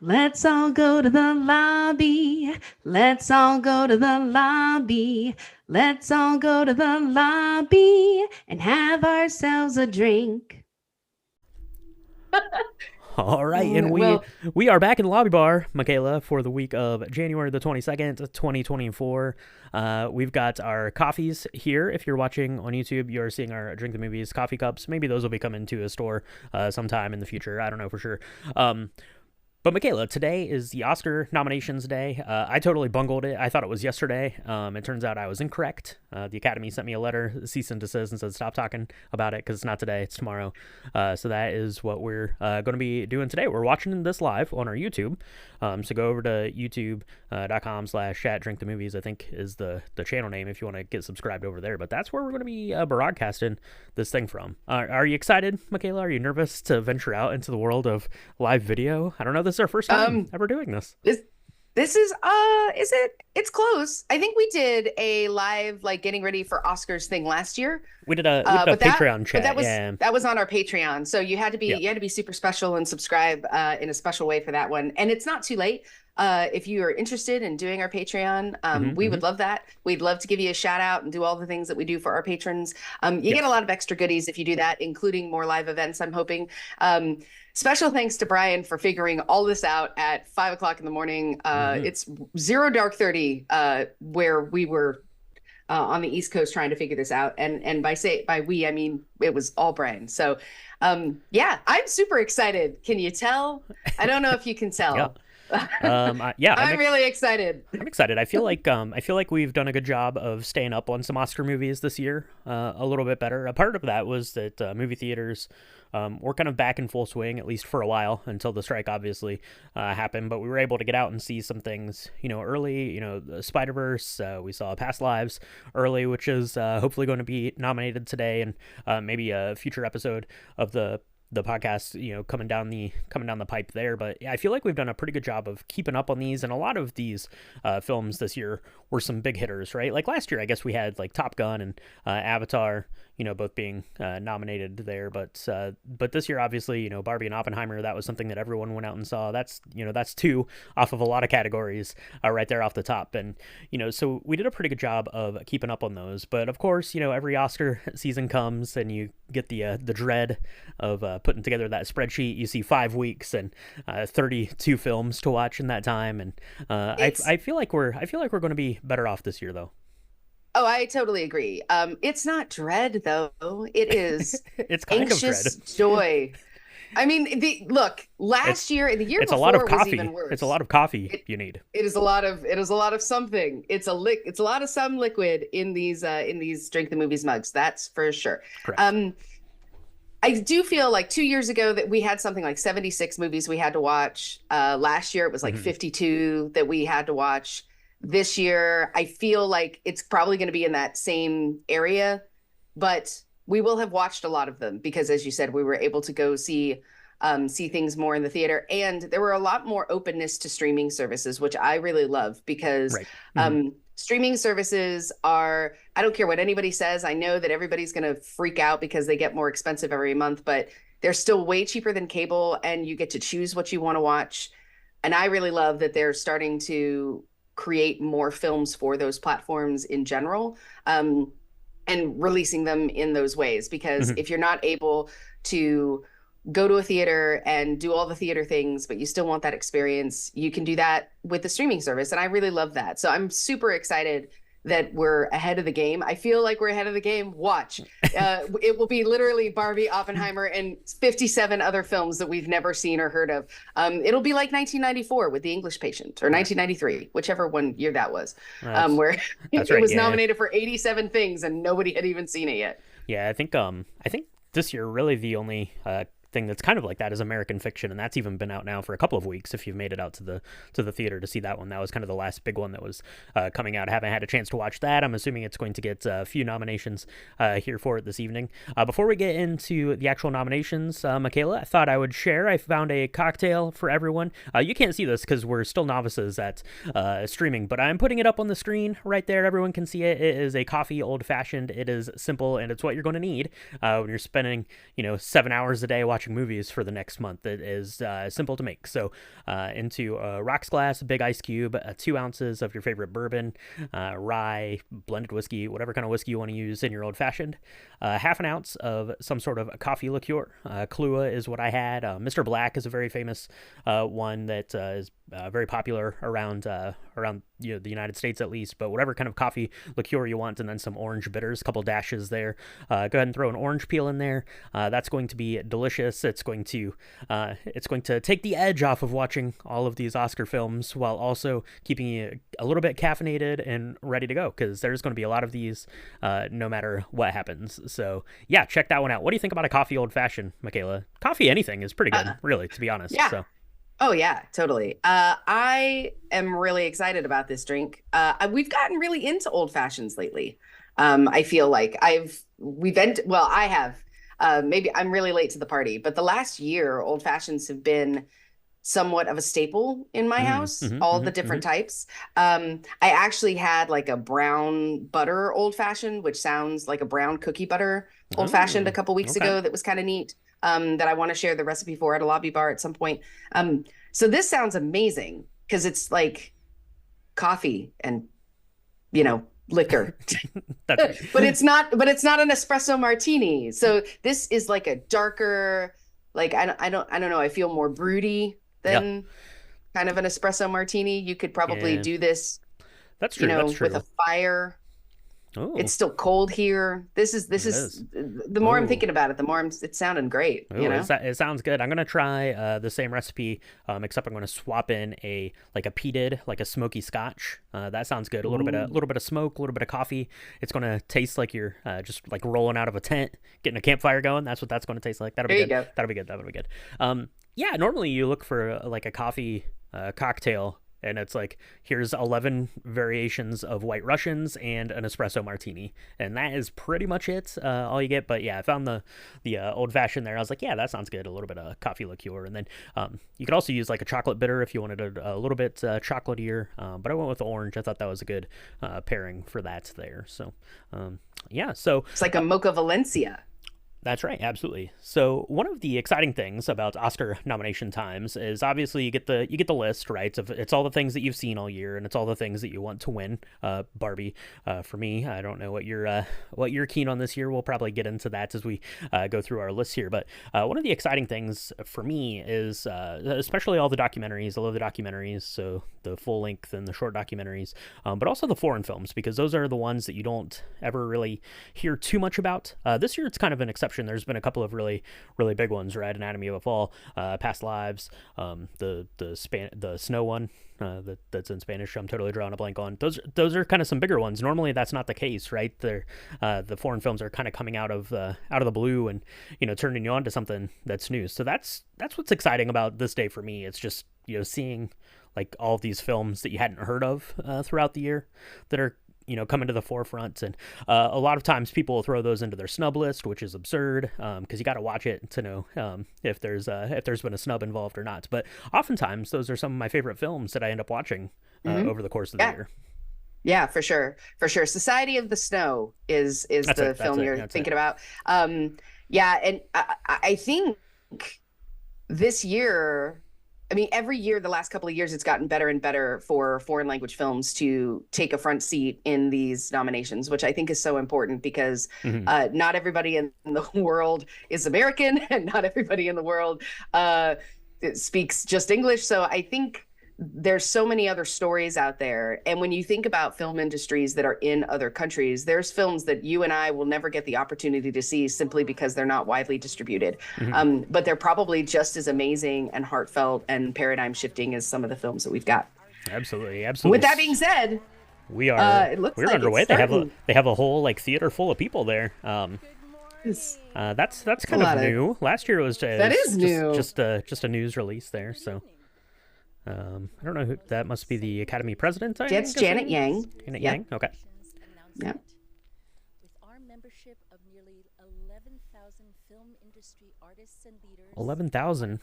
Let's all go to the lobby. Let's all go to the lobby. Let's all go to the lobby and have ourselves a drink. All right, and we Well, we are back in the lobby bar, Michaela, for the week of January the 22nd, 2024. We've got our coffees here. If you're watching on YouTube, you're seeing our Drink the Movies coffee cups. Maybe those will be coming to a store sometime in the future. I don't know for sure. But Michaela, today is the Oscar nominations day. I totally bungled it. I thought it was yesterday. It turns out I was incorrect. The Academy sent me a letter, cease and desist, and said stop talking about it because it's not today, it's tomorrow. So that is what we're going to be doing today. We're watching this live on our YouTube. So go over to youtube.com/chat drink the movies, I think is the channel name if you want to get subscribed over there. But that's where we're going to be broadcasting this thing from. Are you excited, Michaela? Are you nervous to venture out into the world of live video? I don't know. This is our first time ever doing this. this is it? It's close. I think we did a live like getting ready for Oscars thing last year. We did a Patreon chat. But Yeah. that was on our Patreon, so you had to be Yep. you had to be super special and subscribe in a special way for that one. And it's not too late. If you are interested in doing our Patreon, we would love that. We'd love to give you a shout out and do all the things that we do for our patrons. You get a lot of extra goodies if you do that, including more live events, I'm hoping. Special thanks to Brian for figuring all this out at 5 o'clock in the morning. It's 0 dark 30 where we were on the East Coast trying to figure this out. And by we, I mean it was all Brian. So yeah, I'm super excited. Can you tell? I don't know if you can tell. Yeah. Yeah, I'm really excited. I'm excited. I feel like we've done a good job of staying up on some Oscar movies this year, a little bit better. A part of that was that movie theaters were kind of back in full swing, at least for a while, until the strike obviously happened. But we were able to get out and see some things, early. The Spider-Verse. We saw Past Lives early, which is hopefully going to be nominated today, and maybe a future episode of the podcast, coming down the pipe there. But yeah, I feel like we've done a pretty good job of keeping up on these, and a lot of these films this year were some big hitters, right? Like last year, I guess we had like Top Gun and Avatar, both being nominated there. But this year, obviously, Barbie and Oppenheimer, that was something that everyone went out and saw. That's two off of a lot of categories right there off the top, and so we did a pretty good job of keeping up on those. But of course, every Oscar season comes, and you get the dread of putting together that spreadsheet. You see 5 weeks and 32 films to watch in that time, and I feel like we're going to be better off this year, though. Oh, I totally agree. It's not dread though. It is It's kind of dread. anxious joy. I mean, look, last year and the year It's a before lot of was coffee. even worse. It's a lot of coffee you need. It is a lot of something. It's a lot of some liquid in these Drink the Movies mugs. That's for sure. Correct. I do feel like 2 years ago that we had something like 76 movies we had to watch. Last year it was like 52 that we had to watch. This year, I feel like it's probably going to be in that same area, but we will have watched a lot of them because, as you said, we were able to go see things more in the theater, and there were a lot more openness to streaming services, which I really love because Right. streaming services are, I don't care what anybody says. I know that everybody's going to freak out because they get more expensive every month, but they're still way cheaper than cable, and you get to choose what you want to watch. And I really love that they're starting to create more films for those platforms in general, and releasing them in those ways. Because if you're not able to go to a theater and do all the theater things, but you still want that experience, you can do that with the streaming service. And I really love that. So I'm super excited that we're ahead of the game. I feel like we're ahead of the game. Watch. It will be literally Barbie, Oppenheimer, and 57 other films that we've never seen or heard of. It'll be like 1994 with The English Patient, or 1993, whichever one year that was, where That's it right, was yeah. nominated for 87 things and nobody had even seen it yet. Yeah, I think this year really the only thing that's kind of like that is American Fiction, and that's even been out now for a couple of weeks. If you've made it out to the theater to see that one, that was kind of the last big one that was coming out. I haven't had a chance to watch that. I'm assuming it's going to get a few nominations here for it this evening. Before we get into the actual nominations, Michaela, I thought I would share. I found a cocktail for everyone. You can't see this because we're still novices at streaming, but I'm putting it up on the screen right there. Everyone can see it. It is a coffee old fashioned. It is simple, and it's what you're going to need when you're spending 7 hours a day watching watching movies for the next month that is simple to make. So into a rocks glass, a big ice cube, 2 ounces of your favorite bourbon, rye, blended whiskey, whatever kind of whiskey you want to use in your old fashioned, half an ounce of some sort of coffee liqueur. Kahlua is what I had. Mr. Black is a very famous one that is very popular around the United States at least. But whatever kind of coffee liqueur you want, and then some orange bitters, a couple dashes there. Go ahead and throw an orange peel in there. That's going to be delicious. It's going to take the edge off of watching all of these Oscar films while also keeping you a little bit caffeinated and ready to go, because there's going to be a lot of these no matter what happens. So yeah, check that one out. What do you think about a coffee old fashioned, Michaela? Coffee anything is pretty good, really, to be honest. Yeah. So. Oh yeah, totally. I am really excited about this drink. We've gotten really into old fashions lately. I feel like I have. Maybe I'm really late to the party, but the last year, old fashions have been somewhat of a staple in my house, all the different types. I actually had like a brown butter old fashioned, which sounds like a brown cookie butter old fashioned a couple weeks ago. That was kind of neat. That I want to share the recipe for at a lobby bar at some point. So this sounds amazing because it's like coffee and, liquor, but it's not an espresso martini. So this is like a darker, like, I don't know. I feel more broody than kind of an espresso martini. You could probably do this, that's true. That's true. with a fire. Oh. It's still cold here. This is the more I'm thinking about it, the more it's sounding great. It sounds good. I'm gonna try the same recipe, except I'm gonna swap in a peated, like a smoky Scotch. That sounds good. A little bit of smoke, a little bit of coffee. It's gonna taste like you're just like rolling out of a tent, getting a campfire going. That's what that's gonna taste like. That'll be good. That'll be good. Yeah. Normally you look for like a coffee cocktail, and it's like, here's 11 variations of White Russians and an espresso martini, and that is pretty much it, all you get. But yeah, I found the old fashioned there. I was like, yeah, that sounds good. A little bit of coffee liqueur, and then you could also use like a chocolate bitter if you wanted a little bit chocolatier. But I went with the orange. I thought that was a good pairing for that there. So yeah, so it's like a Mocha Valencia. That's right, absolutely. So one of the exciting things about Oscar nomination times is obviously you get the list, right? It's all the things that you've seen all year, and it's all the things that you want to win. Barbie, for me, I don't know what you're keen on this year. We'll probably get into that as we go through our list here. But one of the exciting things for me is especially all the documentaries. I love the documentaries, so the full length and the short documentaries, but also the foreign films, because those are the ones that you don't ever really hear too much about. This year it's kind of an exception. There's been a couple of really, really big ones, right? Anatomy of a Fall, Past Lives, the Snow one that's in Spanish. I'm totally drawing a blank on. Those are kind of some bigger ones. Normally that's not the case, right? The foreign films are kind of coming out of the blue and turning you on to something that's new. So that's what's exciting about this day for me. It's just seeing like all of these films that you hadn't heard of throughout the year that are coming to the forefront. And a lot of times people will throw those into their snub list, which is absurd, because you got to watch it to know if there's been a snub involved or not. But oftentimes those are some of my favorite films that I end up watching over the course of the year. Yeah, for sure. Society of the Snow is the film you're thinking about. Yeah, and I think this year, I mean, every year, the last couple of years, it's gotten better and better for foreign language films to take a front seat in these nominations, which I think is so important because not everybody in the world is American, and not everybody in the world speaks just English. So I think there's so many other stories out there. And when you think about film industries that are in other countries, there's films that you and I will never get the opportunity to see simply because they're not widely distributed. But they're probably just as amazing and heartfelt and paradigm shifting as some of the films that we've got. Absolutely. With that being said, we're like underway. They have a whole like theater full of people there. That's kind of new. Last year it was just a news release there. So. I don't know who that must be. The Academy president. That's Janet Yang. Janet Yang. Okay. Yeah. With our membership of nearly 11,000 film industry artists and leaders. 11,000.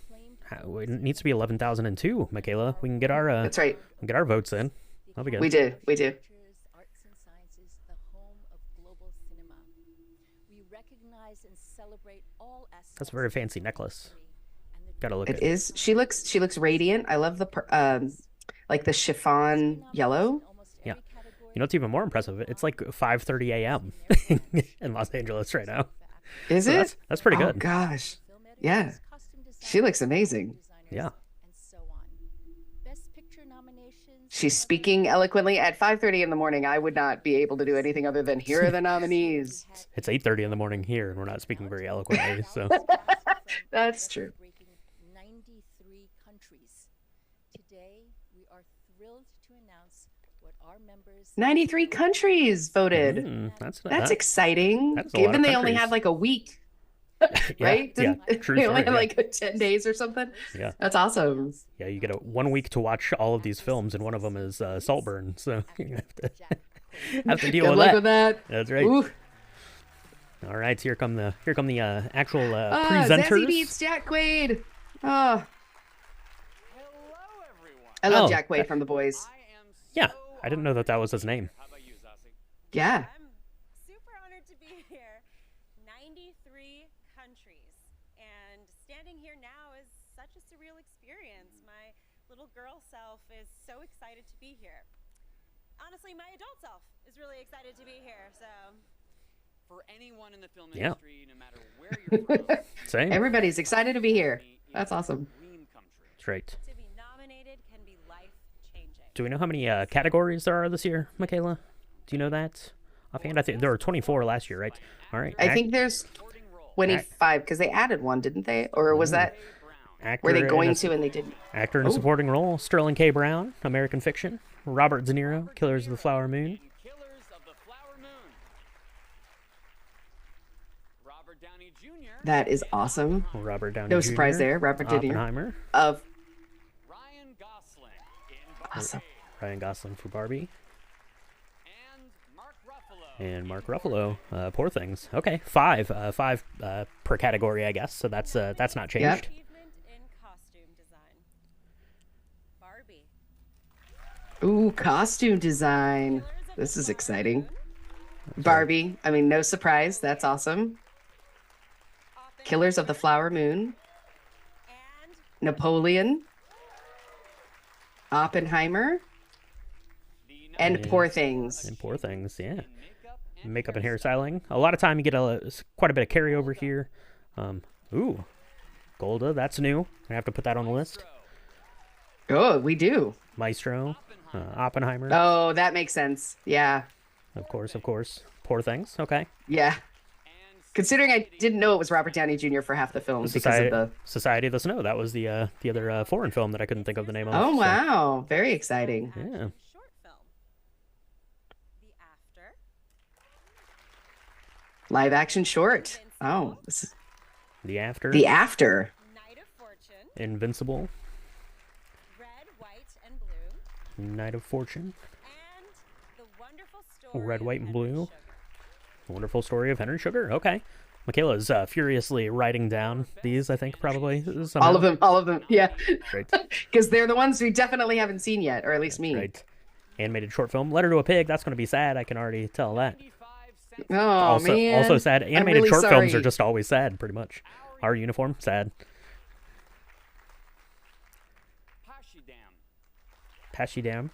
It needs to be 11,002, Michaela. We can get our. That's right. Get our votes in. That'll be good. We do. Arts and sciences, the home of global cinema. We recognize recognize and celebrate all That's a very fancy necklace. Gotta look It at. is. She looks radiant. I love like the chiffon yellow. Yeah. You know what's even more impressive? It's like 5:30 a.m. in Los Angeles right now. Is So it? that's pretty Oh good. gosh. Yeah. She looks amazing. Yeah. And so on. Best Picture nominations. She's speaking eloquently at 5:30 in the morning. I would not be able to do anything other than here are the nominees. It's 8:30 in the morning here, and we're not speaking very eloquently. So That's true. 93 countries. Today, we are thrilled to announce what our members 93 countries voted. that's That's exciting. that's a lot of Given they only countries. had like a week, yeah, right? Yeah, Didn't- true they only story. had Yeah. like 10 days or something. Yeah. That's awesome. Yeah, you get 1 week to watch all of these films, and one of them is Saltburn. So you have to deal Good with luck that. with that. That's right. Ooh. All right, so here come the actual Ah, presenters. Zazie Beetz Jack Quaid. Oh, Hello, everyone. I love Oh, Jack Quaid from The Boys. I am Yeah, so I didn't know that was his name. How about you, Zassi? Yeah. I'm super honored to be here. 93 countries. And standing here now is such a surreal experience. My little girl self is so excited to be here. Honestly, my adult self is really excited to be here. So, For anyone in the film Yeah. industry, no matter where you're from, Same. Everybody's excited to be here. That's awesome. dream come true. That's right. to be nominated can be life changing. Do we know how many categories there are this year, Michaela? Do you know that offhand? I think there were 24 last year, right? All right. I think there's Supporting role. 25 because they added one, didn't they? Or was that, Brown. actor were they in going a- to and they didn't? Actor in a Oh. supporting role: Sterling K. Brown, American Fiction; Robert De Niro, Killers of the Flower Moon; In Killers of the Flower Moon. Robert Downey Jr. That is awesome. Robert Downey No Jr., surprise there. Robert De Niro. Oppenheimer, Of Ryan Gosling in Barbie. Awesome. Ryan Gosling for Barbie, And Mark Ruffalo. and Mark Ruffalo. Poor Things. Okay, five per category, I guess. So that's not changed. Yep. Achievement in costume design. Barbie. ooh, costume design. This is exciting. Barbie. I mean, no surprise. That's awesome. Killers of the Flower Moon. And Napoleon. Oppenheimer. The And Yeah. Poor Things. And Poor Things, yeah. makeup and Makeup and hairstyling. A lot of time you get quite a bit of carryover here. Ooh, Golda, that's new. I have to put that on the list. Oh, we do. Maestro, Oppenheimer, Oh, that makes sense. Yeah. of course. Poor Things. Okay. Yeah. and Considering I didn't know it was Robert Downey Jr. for half the film because Society, of the. Society of the Snow. That was the other foreign film that I couldn't think of the name of. Oh, so- wow. Very exciting. Yeah. action short film. The After. Live action short. Oh, this is The After, The After. Night of Fortune. Invincible, Red, White, and Blue. Night of Fortune, And the wonderful story. Red, of White, and Henry Blue. Sugar. Wonderful Story of Henry Sugar. Okay. Michaela's furiously writing down these, I think, probably. Somehow. All of them. Yeah. Right. Because they're the ones we definitely haven't seen yet, or at least me. Right. Animated short film. Letter to a Pig. That's going to be sad. I can already tell that. 95 cents. Oh, Also man. sad. I'm Animated really short films are sorry. just always sad, pretty much. Our uniform, sad. Pashi Dam.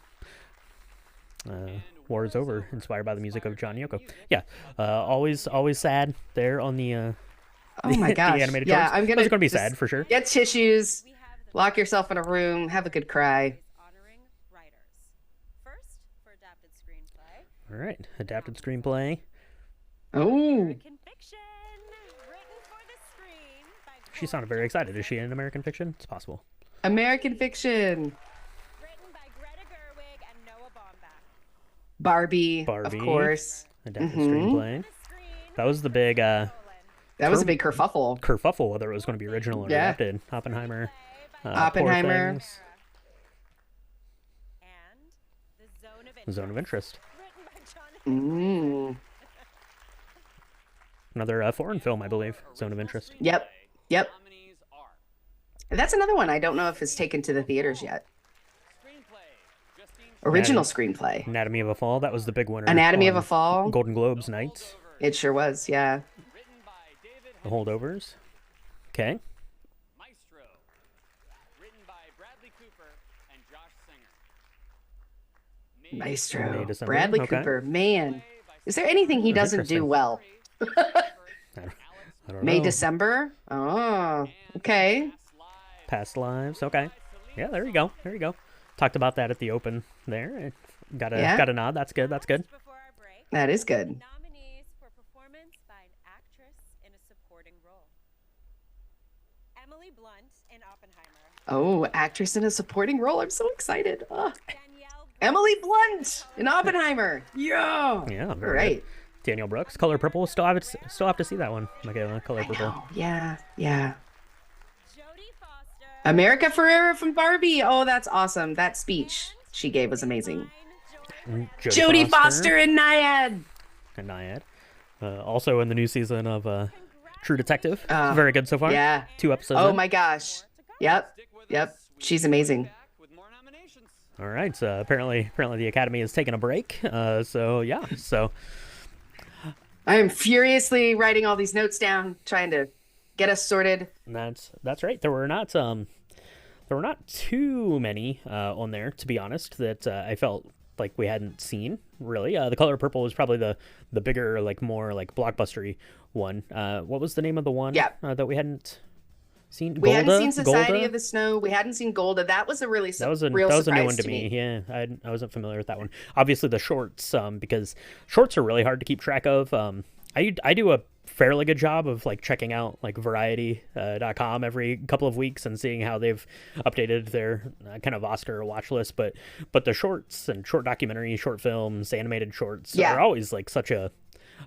Pashidam. War is Over, inspired by the music of John Yoko. Yeah, always sad there on the Oh my the gosh. animated Yeah, shorts. I'm gonna Those are gonna be just sad for sure. Get tissues, We have the lock yourself in a room, have a good cry. is honoring writers. First, for adapted screenplay, All right, adapted screenplay. Oh, American Fiction, written for the screen by She sounded very excited. Is she in American Fiction? It's possible. American Fiction. written by Greta Gerwig and Noah Baumbach. Barbie, Barbie. of course. Adapted Mhm. screenplay. The screen, That was the big Nolan. That was a Term- big kerfuffle. kerfuffle whether it was going to be original or Yeah. adapted. Oppenheimer. Play by Poor Oppenheimer. Things, and The Zone of Interest. Zone of Interest. Written by Jonathan. Mm. Another foreign film, I believe. Zone of Interest. Yep. Yep. Nominees are That's another one I don't know if it's taken to the theaters yet. Screenplay, Justine Original screenplay. Anatomy of a Fall. That was the big winner. Anatomy of on a Fall. Golden Globes night. It sure was, yeah. written by David The Holdovers. Okay. Maestro, written by Bradley Cooper and Josh Singer. Maestro. May, December. Bradley Okay. Cooper. Man, is there anything he doesn't do Interesting. well? I don't May, know. December? Oh, okay. Past Lives. Okay. Yeah, there you go. There you go. Talked about that at the open there. Got a nod. That's good. That's good. Before our break, That is good. nominees for performance by an actress in a supporting role. Emily Blunt in Oppenheimer. Oh, actress in a supporting role. I'm so excited. Danielle Emily Blunt in Oppenheimer. Yeah. Yeah. All Very right. good. Daniel Brooks. Color Purple. Still have to see that one. Michaela. Color I Purple. know. Yeah. Yeah. Jodie Foster. America Ferrera from Barbie. Oh, that's awesome. That speech she gave was amazing. Jodie Foster and Nyad. And Nyad. Also in the new season of True Detective. Oh, Very good so far. Yeah. 2 episodes. Oh in. my gosh. Yep. Yep. She's amazing. All right. So apparently the Academy is taking a break. So yeah. So I am furiously writing all these notes down, trying to get us sorted. that's right. There were not too many on there, to be honest, that I felt like we hadn't seen really. The Color Purple was probably the bigger, like more like blockbustery one. What was the name of the one? Yeah. That we hadn't seen. We hadn't seen Society Golda? of the Snow. We hadn't seen Golda. That was a really That was a real new surprise one to me. Yeah, I wasn't familiar with that one. Obviously, the shorts, because shorts are really hard to keep track of. I do a fairly good job of like checking out like Variety.com every couple of weeks and seeing how they've updated their kind of Oscar watch list. But the shorts and short documentaries, short films, animated shorts are always like such a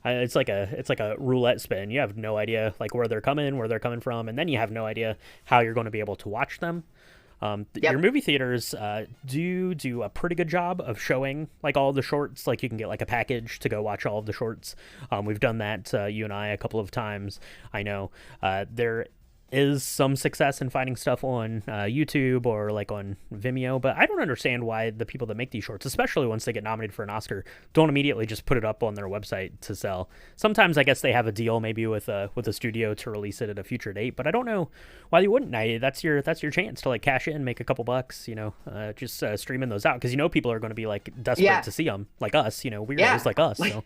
it's like a roulette spin. You have no idea like where they're coming from, and then you have no idea how you're going to be able to watch them. Your movie theaters do a pretty good job of showing like all the shorts. Like you can get like a package to go watch all of the shorts. We've done that, you and I, a couple of times. I know there is some success in finding stuff on YouTube or like on Vimeo, but I don't understand why the people that make these shorts, especially once they get nominated for an Oscar, don't immediately just put it up on their website to sell. Sometimes I guess they have a deal maybe with a studio to release it at a future date, but I don't know why you wouldn't. That's your chance to like cash in, make a couple bucks, just streaming those out, because people are going to be like desperate to see them, like us, weirdos like us. So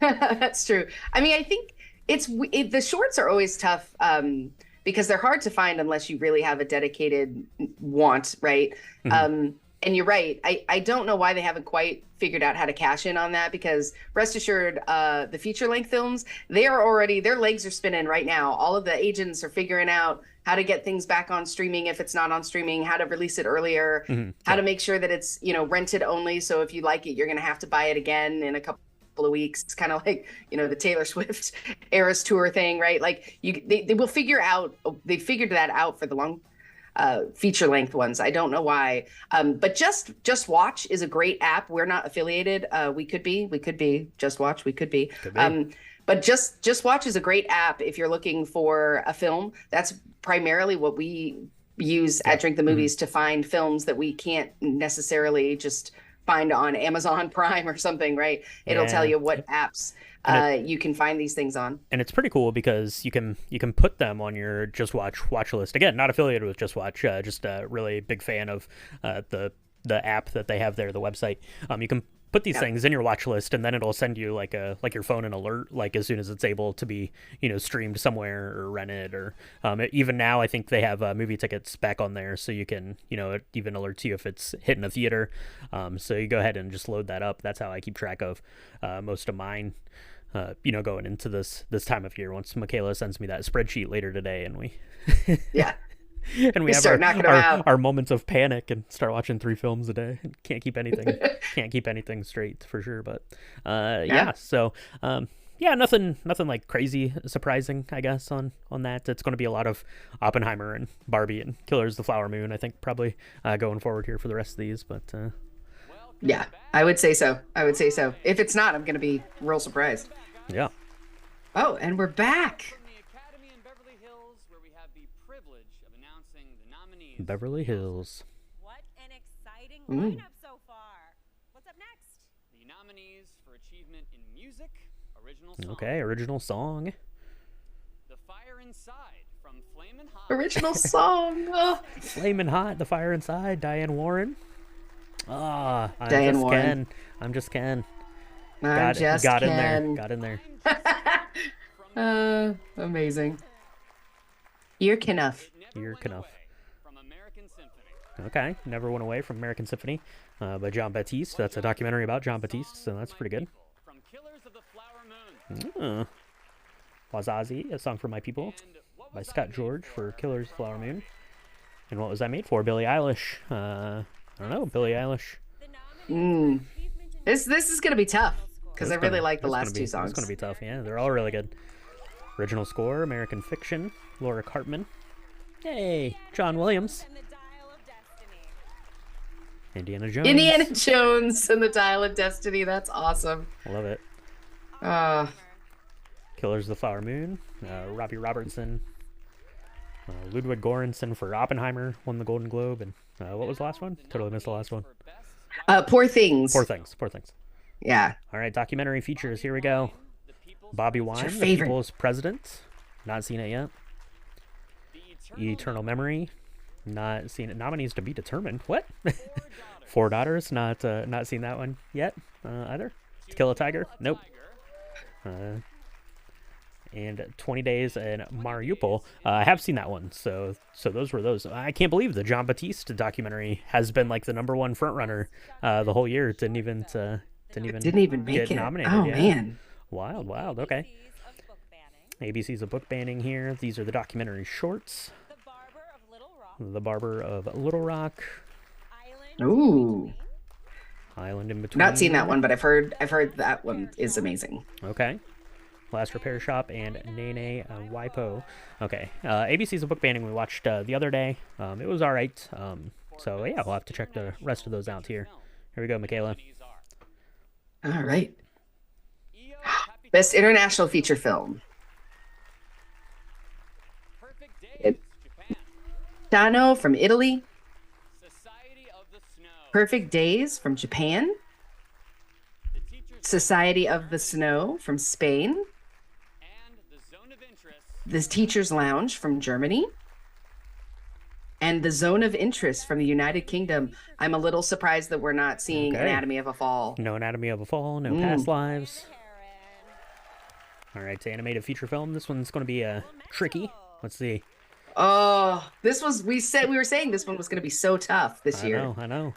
That's true. I mean, I think the shorts are always tough because they're hard to find unless you really have a dedicated want, right? Mm-hmm. And you're right. I don't know why they haven't quite figured out how to cash in on that, because rest assured, the feature length films, their legs are spinning right now. All of the agents are figuring out how to get things back on streaming if it's not on streaming, how to release it earlier, how to make sure that it's, rented only. So if you like it, you're going to have to buy it again in a couple of weeks. It's kind of like, the Taylor Swift Eras Tour thing, right? Like they will figure out, they figured that out for the long feature length ones. I don't know why. But Just Watch is a great app. We're not affiliated. We could be Just Watch. We could be. But Just Watch is a great app if you're looking for a film. That's primarily what we use at Drink the Movies to find films that we can't necessarily just find on Amazon Prime or something, right? It'll tell you what apps you can find these things on. And it's pretty cool because you can put them on your Just watch list. Again, not affiliated with Just Watch, just a really big fan of the app that they have there, the website. You can put these things in your watch list, and then it'll send you like your phone an alert, like as soon as it's able to be streamed somewhere or rented, or even now I think they have movie tickets back on there, so you can it even alerts you if it's hitting a theater. So you go ahead and just load that up. That's how I keep track of most of mine. Going into this time of year, once Michaela sends me that spreadsheet later today, and we and we have our moments of panic and start watching 3 films a day. Can't keep anything straight for sure. But so nothing like crazy surprising, I guess, on that. It's going to be a lot of Oppenheimer and Barbie and Killers of the Flower Moon, I think, probably going forward here for the rest of these. But yeah, I would say so. If it's not, I'm going to be real surprised. Yeah. Oh, and we're back. Beverly Hills. What an exciting lineup so far. What's up next? The nominees for achievement in music, original song. Okay, original song. The Inside from Flamin' Hot. Original song. Oh. Flamin' Hot, The Fire Inside, Diane Warren. Ah, Diane Warren. I'm just Ken. I'm just got in Ken. there. Got in there. Amazing. You're Knuff. You're Knuff. From American Symphony. Okay, Never Went Away from American Symphony by John Baptiste. That's a documentary about John Baptiste, so that's pretty good. From Killers of the Flower Moon. Wazazi, A Song for My People by Scott George for Killers of the Flower Moon. And what was that made for? Billie Eilish. I don't know, Billie Eilish. This is gonna be tough because I really like the last two songs. It's gonna be tough. Yeah, they're all really good. Original score, American Fiction, Laura Cartman. Hey, John Williams. And the Dial of Destiny. Indiana Jones. Indiana Jones and the Dial of Destiny. That's awesome. Love it. Killers of the Flower Moon. Robbie Robertson. Ludwig Göransson for Oppenheimer won the Golden Globe. And what was the last one? Totally missed the last one. Poor Things. Poor Things. Poor Things. Yeah. All right, documentary features. Here we go. Bobby Wine, The favorite? People's President. Not seen it yet. Eternal Memory. Not seen it. Nominees to be determined. What? Four Daughters. Not seen that one yet either. To Kill a Tiger. Nope. And 20 Days in Mariupol. I have seen that one. So those were those. I can't believe the John Baptiste documentary has been like the #1 frontrunner the whole year. It didn't even make get it. nominated. Oh yeah. man. Wild. Okay. ABC's of book banning here. These are the documentary shorts. The Barber of Little Rock. The Barber of Little Rock. Island. Ooh. Island in Between. Not seen that one, but I've heard that one is amazing. Okay. Last Repair Shop and Nene Waipo. Okay. ABC's a book banning we watched the other day. It was all right. So yeah, we'll have to check the rest of those out here. Here we go, Michaela. All right. Best International Feature Film. Perfect Days, It- Japan. Dano from Italy. Society of the Snow. Perfect Days from Japan. The Teacher's Society of the Snow from Spain. and The Zone of Interest. The Teacher's Lounge from Germany. And The Zone of Interest from the United Kingdom. I'm a little surprised that we're not seeing Okay. Anatomy of a Fall. No Anatomy of a Fall, no Past Lives. All right, animated feature film. This one's going to be tricky. Let's see. Oh, we were saying this one was going to be so tough this year. I know.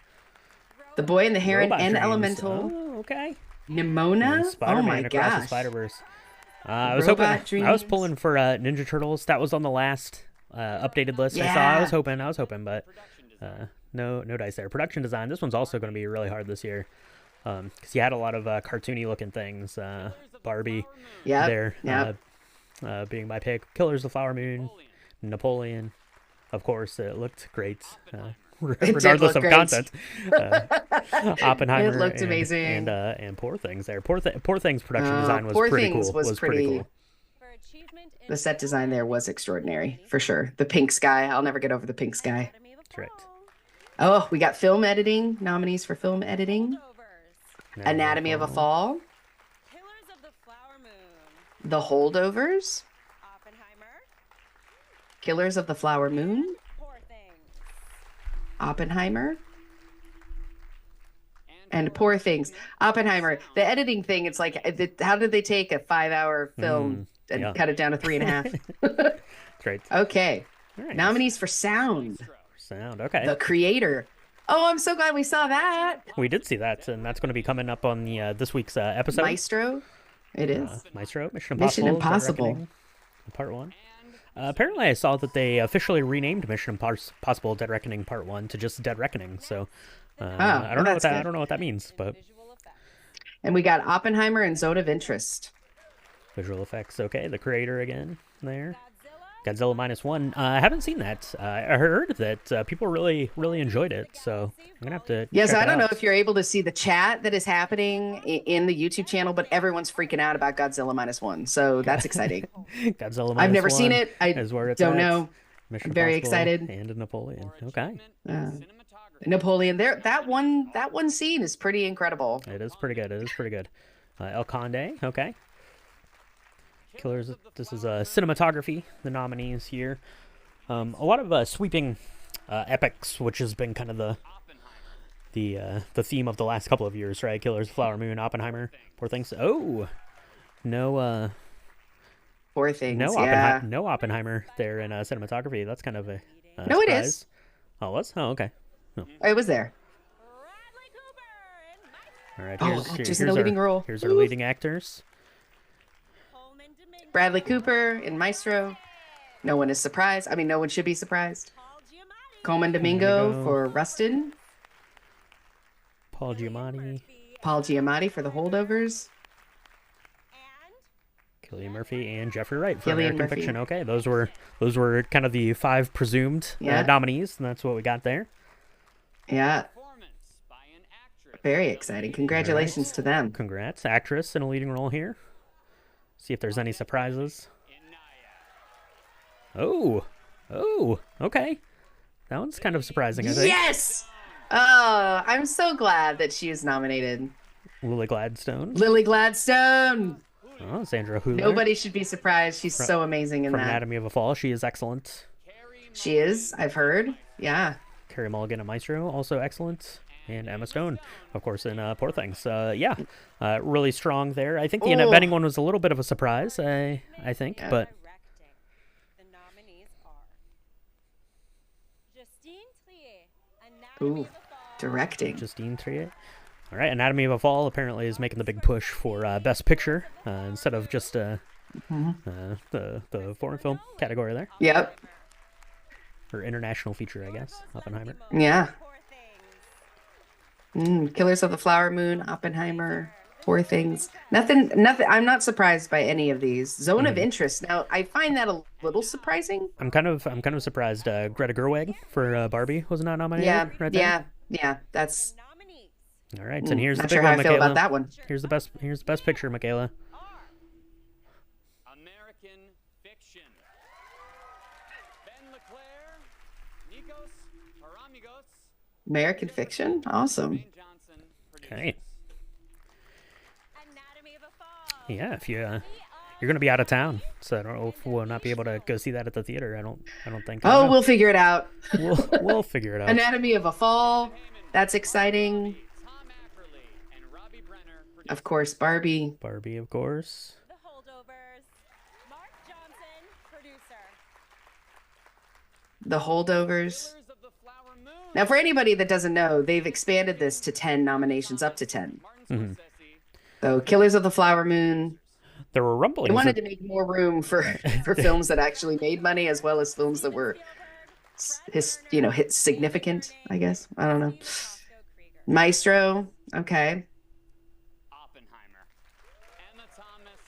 The Boy and the Heron Robot and Dreams. Elemental. Oh, okay. Nimona. Oh Spider-Man my Across the gosh. Spider-Verse. I was Robot hoping. I was Dreams. pulling for Ninja Turtles. That was on the last updated list I saw. Yeah. I was hoping, but no dice there. Production design. This one's also going to be really hard this year because you had a lot of cartoony looking things. Barbie. Yep. There. Yep. Being my pick. Killers of the Flower Moon. Napoleon. Of course, it looked great. Regardless look of great. content. Oppenheimer. It looked amazing. And Poor Things there. Poor Things production design was Poor pretty Things cool. was pretty cool. For achievement in The set design there was extraordinary, for sure. The pink sky. I'll never get over the pink sky. Anatomy of a That's right. Fall. Oh, we got film editing. Nominees for film editing. Holdovers. Anatomy of a Fall. Killers of the Flower Moon. The Holdovers. Oppenheimer. Killers of the Flower Moon. Poor Things. Oppenheimer. And Poor Things. Oppenheimer. The editing thing, it's like, how did they take a 5-hour film and yeah. cut it down to 3.5? That's right. Okay. All right. Nominees for sound. Sound. Okay. The Creator. Oh, I'm so glad we saw that. We did see that, and that's going to be coming up on the this week's episode. Maestro. It is. Maestro. Mission Mission Impossible. Dead Impossible. Reckoning, Part 1. Apparently, I saw that they officially renamed Mission Impossible: Dead Reckoning Part 1 to just Dead Reckoning. So I don't know what that's that. good. I don't know what that means, but Visual effects. And we got Oppenheimer and Zone of Interest. visual effects. Okay, the creator again there. Godzilla. Godzilla -1. I haven't seen that. I heard that people really enjoyed it, so I'm gonna have to. Yes, check I it don't know out. if you're able to see the chat that is happening in the YouTube channel, but everyone's freaking out about Godzilla -1. So that's exciting. Godzilla. I've never seen -1 it. I is where it's don't at. know. Mission I'm very Impossible excited. And Napoleon. Okay, Napoleon. There, that one scene is pretty incredible. it is pretty good. El Conde. Okay. Killers. This is cinematography. The nominees here. A lot of sweeping epics, which has been kind of the theme of the last couple of years, right? Killers, Flower Moon, Oppenheimer, Poor Things. Oh, no, Poor Things. Yeah. no Oppenheimer there in cinematography. That's kind of a No, it surprise. is. Oh, it was? Oh, okay. It was there. Bradley Cooper and Mike All right. Oh, actors in the leading role. Here's our Ooh. leading actors. Coleman Domingo. Bradley Cooper in Maestro. No one is surprised. I mean, no one should be surprised. Paul Giamatti. Coleman Domingo Domingo. for Rustin. Paul Giamatti, Murphy Paul Giamatti for The Holdovers. and Cillian Murphy, and Jeffrey Wright for Cillian American Murphy. Fiction. Okay, those were kind of the 5 presumed Yeah. nominees, and that's what we got there. Yeah, Performance by an actress. very exciting. Congratulations to them. Congrats, actress in a leading role here. See if there's any surprises. Oh, okay. That one's kind of surprising, I think. Yes! Oh, I'm so glad that she is nominated. Lily Gladstone. Lily Gladstone. Oh, Sandra Hüller. Nobody should be surprised. She's so amazing in from that. Anatomy of a Fall. She is excellent. She is. I've heard. Yeah. Carey Mulligan and Maestro, also excellent. And Emma Stone, of course, in Poor Things. Really strong there. I think the Annette Oh. Bening one was a little bit of a surprise, I think. Yeah. But directing. The nominees are Justine Triet, Anatomy Ooh, of a Fall. directing. Justine Triet. All right, Anatomy of a Fall apparently is making the big push for Best Picture instead of just the foreign film category there. Yep. Or international feature, I guess. Oppenheimer. Yeah. Poor Things. Killers of the Flower Moon, Oppenheimer, Poor Things. Nothing. I'm not surprised by any of these. Zone of Interest. Now, I find that a little surprising. I'm kind of surprised Greta Gerwig for Barbie was not nominated. Yeah. right there. Yeah. That's. Nominees All right, and here's the Not big sure how one, I feel Michaela. about that one. Here's the best picture, Michaela. are American Fiction. Ben Leclerc, Nikos Paramigos, American Fiction. Awesome. Wayne Johnson producers. Okay. Anatomy of a Fall. Yeah, if you're gonna be out of town, so I don't know if we'll not be able to go see that at the theater. I don't think. I Oh, don't know. we'll figure it out. we'll figure it out. Anatomy of a Fall. That's exciting. Tom Apperly and Robbie Brenner producers. Of course, Barbie. Barbie, of course. The Holdovers. Mark Johnson, producer. The Holdovers. Killers of the Flower Moon. Now, for anybody that doesn't know, they've expanded this to 10 nominations, up to 10. Martin Scorsese. So, Killers of the Flower Moon. There were They rumblings. wanted that- to make more room for films that actually made money, as well as films that were, hit significant. I guess I don't know. Roscoe Krieger. Maestro. Okay. Oppenheimer. Emma Thomas,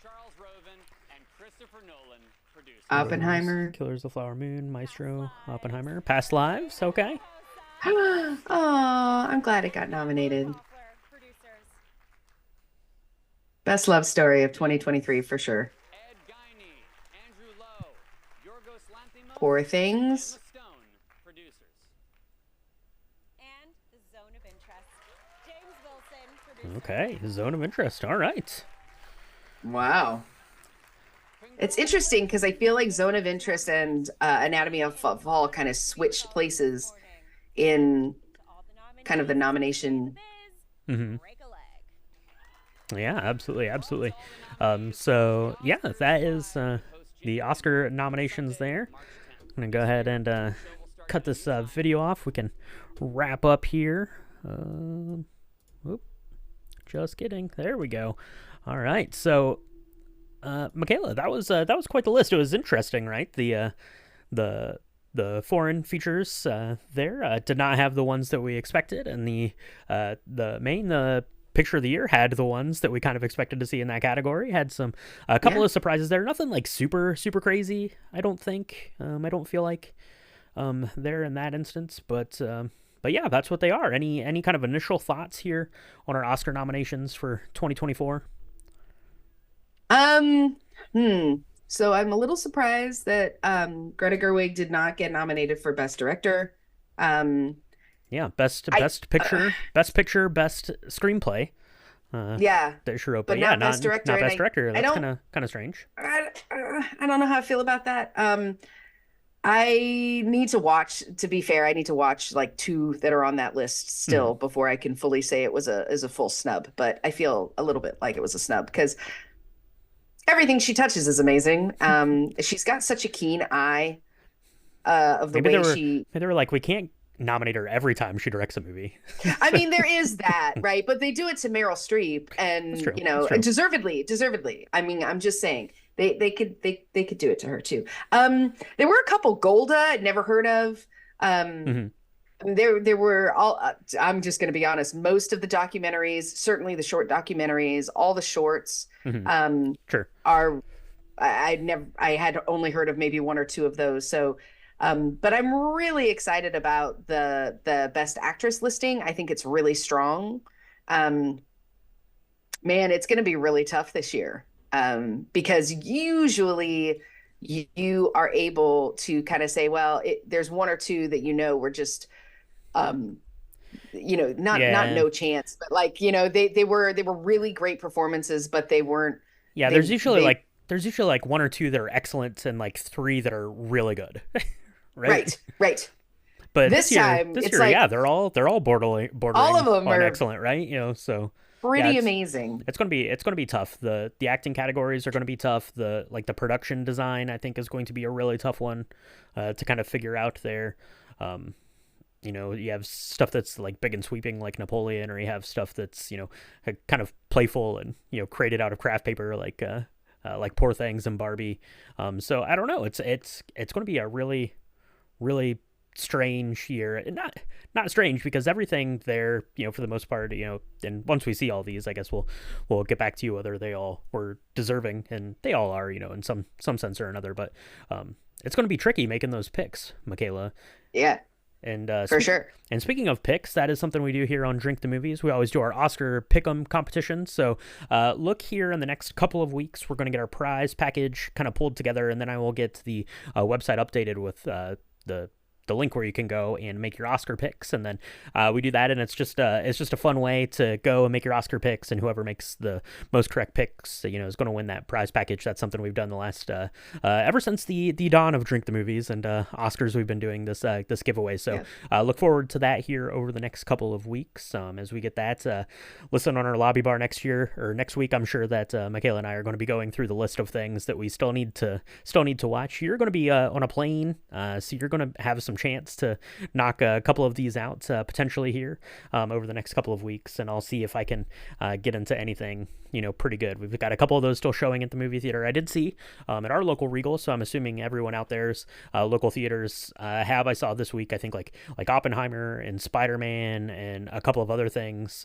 Charles Roven, and Christopher Nolan producers. Oppenheimer. Killers of the Flower Moon, Maestro, Oppenheimer, Past Lives. Okay. Oh, I'm glad it got nominated. Hoffler, producers. Best love story of 2023 for sure. Ed Guiney, Andrew Lowe, Yorgos Lanthimos, Poor Things. Emma Stone producers. And the Zone of Interest. James Wilson, producer. Okay. Zone of Interest. All right. Wow. It's interesting because I feel like Zone of Interest and Anatomy of a Fall kind of switched places in To all the nominees, kind of the nomination. Biz, Mm-hmm. break a leg. Yeah, absolutely. So yeah, that is the Oscar nominations there. I'm gonna go ahead and cut this video off. We can wrap up here. Oop, just kidding. There we go. All right. So, Michaela, that was quite the list. It was interesting, right? The foreign features there did not have the ones that we expected, and the main picture of the year had the ones that we kind of expected to see in that category. Had a couple of surprises there. Nothing like super crazy, I don't think. I don't feel like there in that instance, but yeah, that's what they are. Any kind of initial thoughts here on our Oscar nominations for 2024? So I'm a little surprised that Greta Gerwig did not get nominated for Best Director. Yeah, best picture, best screenplay. Yeah, Daishiro, but but yeah, not best director. not And best director. I That's don't, kind of strange. I don't know how I feel about that. I need to watch, to be fair, I need to watch like two that are on that list Hmm. still before I can fully say it was a full snub. But I feel a little bit like it was a snub because everything she touches is amazing. She's got such a keen eye of the Maybe they way were she. maybe they were like, we can't nominate her every time she directs a movie. I mean, there is that, right? But they do it to Meryl Streep, That's and true. That's true. deservedly, deservedly. I mean, I'm just saying they could do it to her too. There were a couple Golda I'd never heard of. Um, Hmm. there were all. I'm just going to be honest. Most of the documentaries, certainly the short documentaries, all the shorts, Hmm. um, Sure. are I had only heard of maybe one or two of those. So, but I'm really excited about the best actress listing. I think it's really strong. Um, Man, it's going to be really tough this year. Because usually you are able to kind of say, well, there's one or two that were just um not Yeah. no chance, but like they were really great performances, but they weren't Yeah, they there's usually like one or two that are excellent and like three that are really good, right? right. But This time this it's year, like yeah, they're all all bordering of them on are excellent, right? So yeah, pretty amazing. it's gonna be tough. The acting categories are gonna be tough. The production design I think is going to be a really tough one to kind of figure out there. Um, you have stuff that's like big and sweeping like Napoleon, or you have stuff that's kind of playful and created out of craft paper like Poor Things and Barbie. So I don't know. It's going to be a really strange year. And not strange because everything there, for the most part, and once we see all these, I guess we'll get back to you whether they all were deserving, and they all are, in some sense or another. But it's going to be tricky making those picks, Michaela. Yeah, And for sure. and speaking of picks, that is something we do here on Drink the Movies. We always do our Oscar Pick'em competition. So look here in the next couple of weeks. We're going to get our prize package kind of pulled together, and then I will get the website updated with the link where you can go and make your Oscar picks, and then we do that, and it's just a fun way to go and make your Oscar picks, and whoever makes the most correct picks, is going to win that prize package. That's something we've done the last ever since the dawn of Drink the Movies and Oscars. We've been doing this giveaway, so look forward to that here over the next couple of weeks as we get that. Listen on our lobby bar next week. I'm sure that Michaela and I are going to be going through the list of things that we still need to watch. You're going to be on a plane, so you're going to have some chance to knock a couple of these out potentially here over the next couple of weeks, and I'll see if I can get into anything pretty good. We've got a couple of those still showing at the movie theater. I did see at our local Regal, so I'm assuming everyone out there's local theaters have. I saw this week, I think like Oppenheimer and Spider-Man and a couple of other things.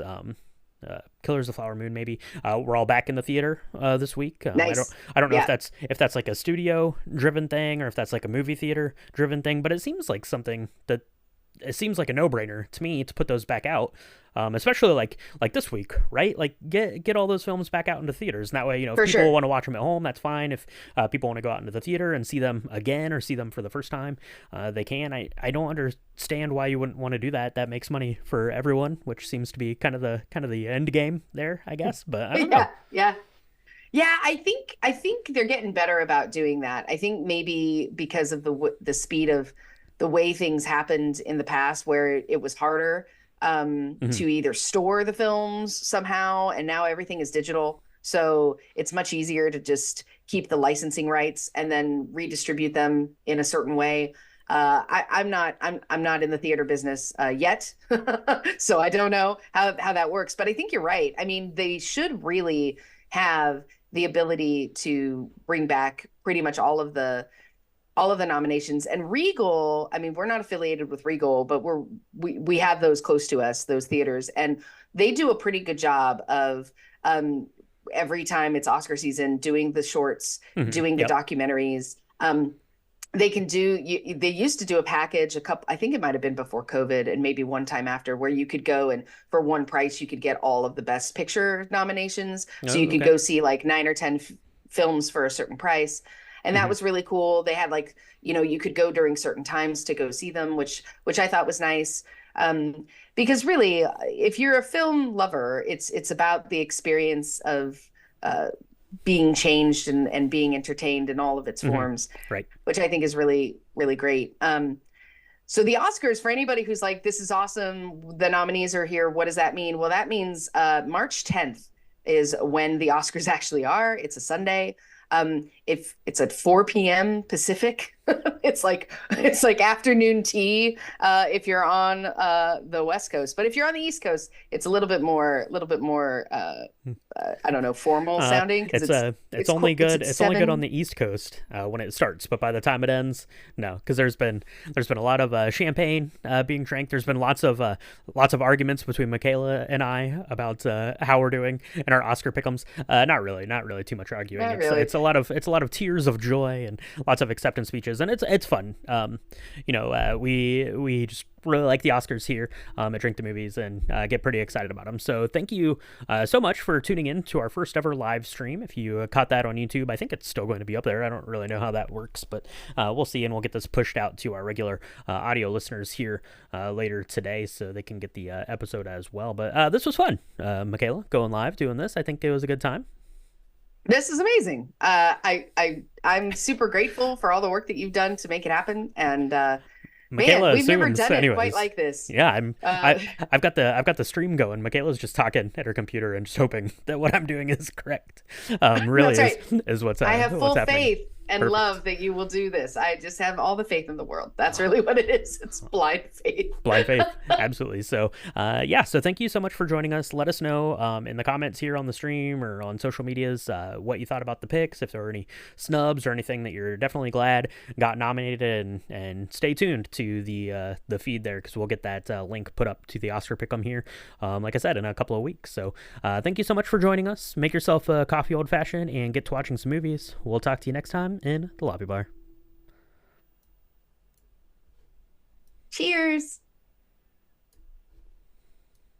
Killers of the Flower Moon, maybe. We're all back in the theater this week. Nice. I don't know Yeah. if that's like a studio driven thing or if that's like a movie theater driven thing, but it seems like something that it seems like a no-brainer to me to put those back out, especially like this week, right? Like get all those films back out into theaters, and that way, if For people sure. want to watch them at home, that's fine. If people want to go out into the theater and see them again or see them for the first time, they can. I don't understand why you wouldn't want to do that. That makes money for everyone, which seems to be kind of the end game there, I guess. But I don't know. Yeah, I think they're getting better about doing that. I think maybe because of the speed of the way things happened in the past, where it was harder Mhm. to either store the films somehow, and now everything is digital. So it's much easier to just keep the licensing rights and then redistribute them in a certain way. I'm not in the theater business yet, so I don't know how that works. But I think you're right. I mean, they should really have the ability to bring back pretty much all of the nominations. And Regal, I mean, we're not affiliated with Regal, but we have those close to us, those theaters, and they do a pretty good job of every time it's Oscar season doing the shorts, Mhm. doing the Yep. documentaries. They can do they used to do a package a couple, I think it might have been before COVID and maybe one time after, where you could go and for one price you could get all of the best picture nominations, so Oh, you could okay. go see like 9 or 10 films for a certain price, and that Mhm. was really cool. They had like you could go during certain times to go see them, which I thought was nice. Because really, if you're a film lover, it's about the experience of uh, being changed and being entertained in all of its Hmm. forms, Right. which I think is really, really great. So the Oscars, for anybody who's like, this is awesome, the nominees are here, what does that mean? Well, that means March 10th is when the Oscars actually are. It's a Sunday. If it's at 4 p.m. Pacific, it's like afternoon tea if you're on the West Coast. But if you're on the East Coast, it's a little bit more I don't know, formal sounding, because It's only it's good. at It's only good on 7. the East Coast when it starts, but by the time it ends, no, because there's been a lot of champagne being drank. There's been lots of arguments between Michaela and I about how we're doing in our Oscar pick'ems. Not really too much arguing. Not It's really. it's a lot of tears of joy and lots of acceptance speeches, and it's fun. We just really like the Oscars here at Drink the Movies and get pretty excited about them. So thank you so much for tuning in to our first ever live stream. If you caught that on YouTube, I think it's still going to be up there. I don't really know how that works, but we'll see, and we'll get this pushed out to our regular audio listeners here later today so they can get the episode as well. But this was fun. Michaela, going live, doing this. I think it was a good time. This is amazing. I'm super grateful for all the work that you've done to make it happen. And man, Michaela we've never assumes, done it anyways. quite like this. Yeah, Uh, I've got the stream going. Michaela's just talking at her computer and just hoping that what I'm doing is correct. Really That's is what's I have what's full happening. faith and Perfect. love that you will do this. I just have all the faith in the world. That's really what it is. It's blind faith. Blind faith, absolutely. So so thank you so much for joining us. Let us know in the comments here on the stream or on social medias what you thought about the picks, if there were any snubs or anything that you're definitely glad got nominated, and stay tuned to the feed there, because we'll get that link put up to the Oscar pick'em here like I said, in a couple of weeks. So thank you so much for joining us. Make yourself a coffee old fashioned and get to watching some movies. We'll talk to you next time in the lobby bar. Cheers.